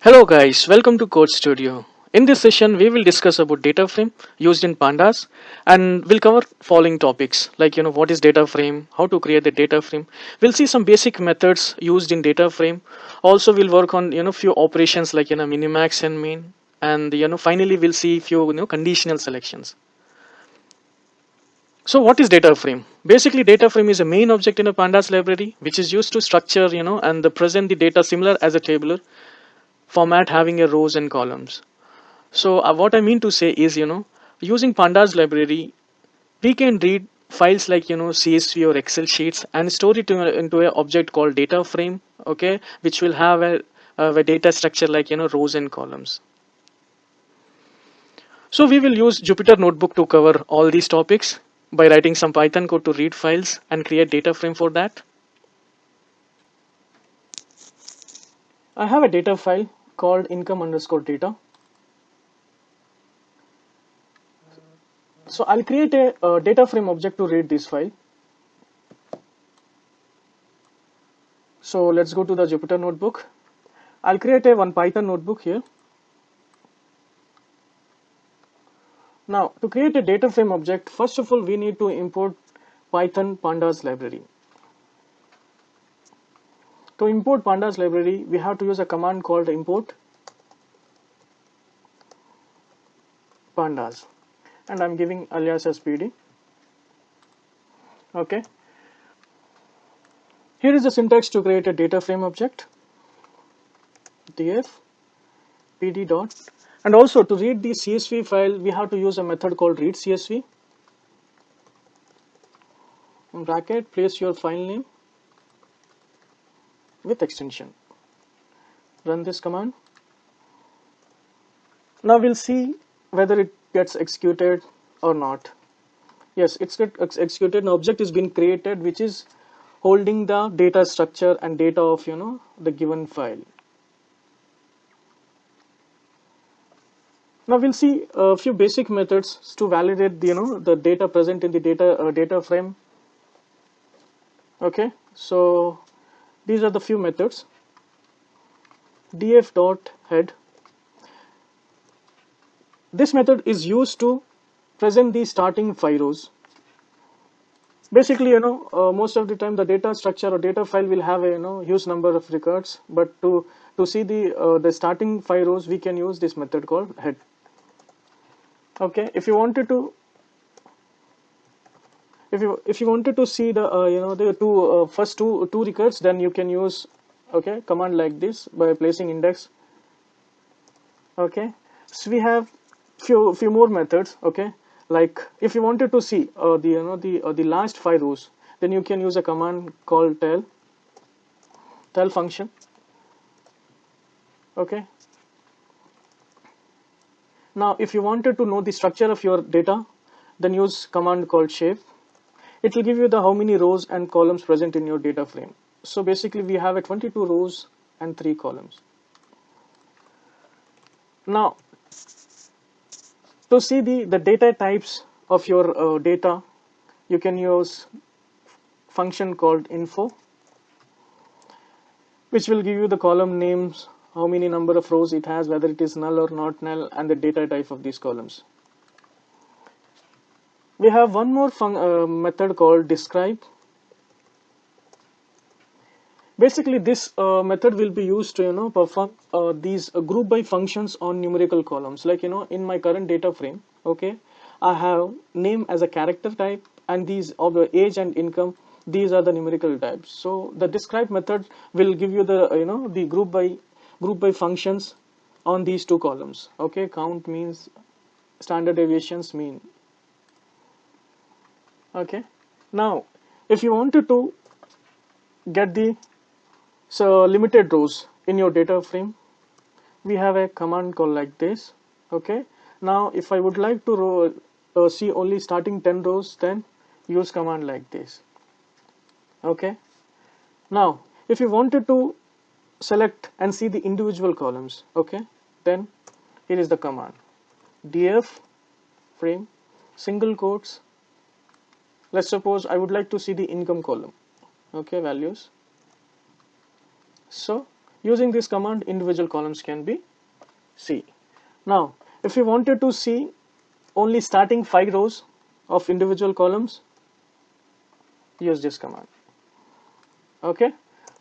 Hello guys, welcome to Code Studio. In this session, we will discuss about data frame used in pandas, and we'll cover following topics like what is data frame, how to create the data frame. We'll see some basic methods used in data frame. Also, we'll work on few operations like minimax and min, and finally we'll see few conditional selections. So what is data frame? Basically, data frame is a main object in a pandas library which is used to structure and present the data similar as a tabular format having a rows and columns. So what I mean to say is, using pandas library, we can read files like CSV or Excel sheets and store it into an object called data frame, okay, which will have a data structure like rows and columns. So we will use Jupyter Notebook to cover all these topics by writing some Python code to read files and create data frame for that. I have a data file called income underscore data. So I'll create a data frame object to read this file. So let's go to the Jupyter Notebook. I'll create one Python notebook here. Now, to create a data frame object, first of all, we need to import Python pandas library. To import pandas library, we have to use a command called import pandas, and I'm giving alias as pd. Okay. Here is the syntax to create a data frame object. Df pd dot, and also to read the CSV file, we have to use a method called read CSV. In bracket, place your file name with extension. Run this command. Now we'll see whether it gets executed or not. Yes, it's executed. An object is being created which is holding the data structure and data of the given file. Now we'll see a few basic methods to validate the data present in the data frame. Okay, so these are the few methods. Df.head. This method is used to present the starting 5 rows. Basically, most of the time the data structure or data file will have a huge number of records, but to see the starting 5 rows, we can use this method called head. Okay, if you wanted to see the the first two records, then you can use command like this by placing index. Okay, so we have few more methods. Okay, like if you wanted to see the last 5 rows, then you can use a command called tail function. Okay, now if you wanted to know the structure of your data, then use command called shape. It will give you the how many rows and columns present in your data frame. So basically we have a 22 rows and 3 columns. Now to see the data types of your data, you can use function called info, which will give you the column names, how many number of rows it has, whether it is null or not null, and the data type of these columns. We have one more method called describe. Basically, this method will be used to perform these group by functions on numerical columns. Like in my current data frame, okay, I have name as a character type, and these of the age and income, these are the numerical types. So the describe method will give you the the group by functions on these two columns. Okay, count, means, standard deviations, mean. Okay, now if you wanted to get the limited rows in your data frame, we have a command called like this. Okay, now if I would like to see only starting 10 rows, then use command like this. Okay, now if you wanted to select and see the individual columns, okay, then here is the command df frame single quotes. Let's suppose I would like to see the income column, okay, values. So Using this command, individual columns can be seen. Now, if you wanted to see only starting 5 rows of individual columns, use this command. Okay.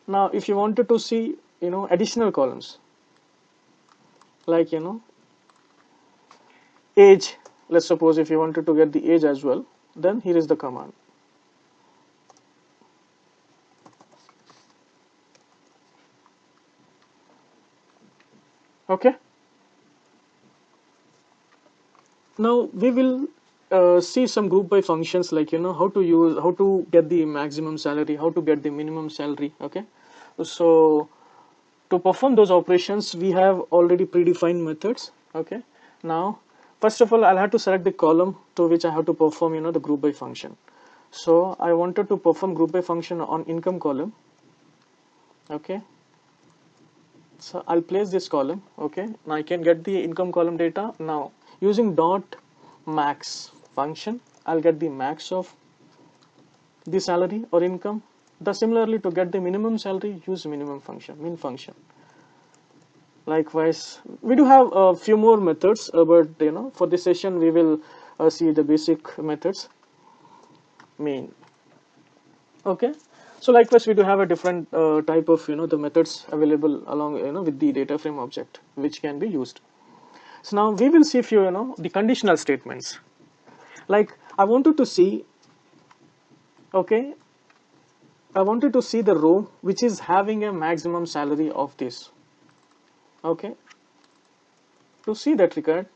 Now, if you wanted to see, additional columns, like, age, let's suppose if you wanted to get the age as well, then here is the command. Okay. Now we will see some group by functions, like how to get the maximum salary, how to get the minimum salary. Okay, so to perform those operations we have already predefined methods. Okay, now first of all I'll have to select the column to which I have to perform the group by function. So I wanted to perform group by function on income column. Okay, so I'll place this column. Okay, now I can get the income column data. Now using dot max function, I'll get the max of the salary or income. Similarly, to get the minimum salary, use minimum function, min function. Likewise, we do have a few more methods, but for this session we will see the basic methods. Min. Okay. So likewise, we do have a different type of the methods available along with the data frame object, which can be used. So now we will see few the conditional statements. Like I wanted to see, okay, I wanted to see the row which is having a maximum salary of this. Okay, to see that record,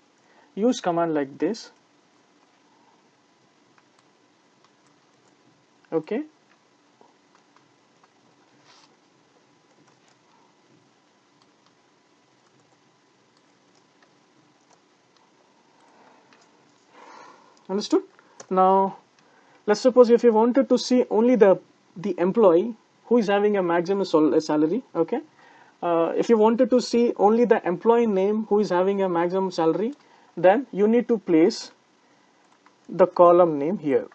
use command like this. Okay, understood? Now let's suppose if you wanted to see only the employee who is having a maximum salary. Okay, if you wanted to see only the employee name who is having a maximum salary, then you need to place the column name here.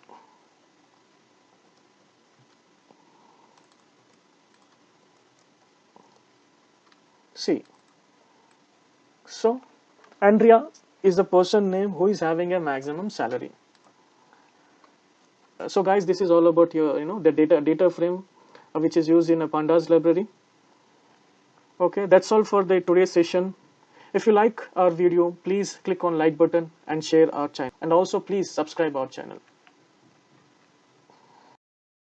See, so Andrea is the person name who is having a maximum salary. So guys, this is all about your the data frame which is used in a pandas library. Okay, that's all for the today's session. If you like our video, please click on like button and share our channel, and also please subscribe our channel.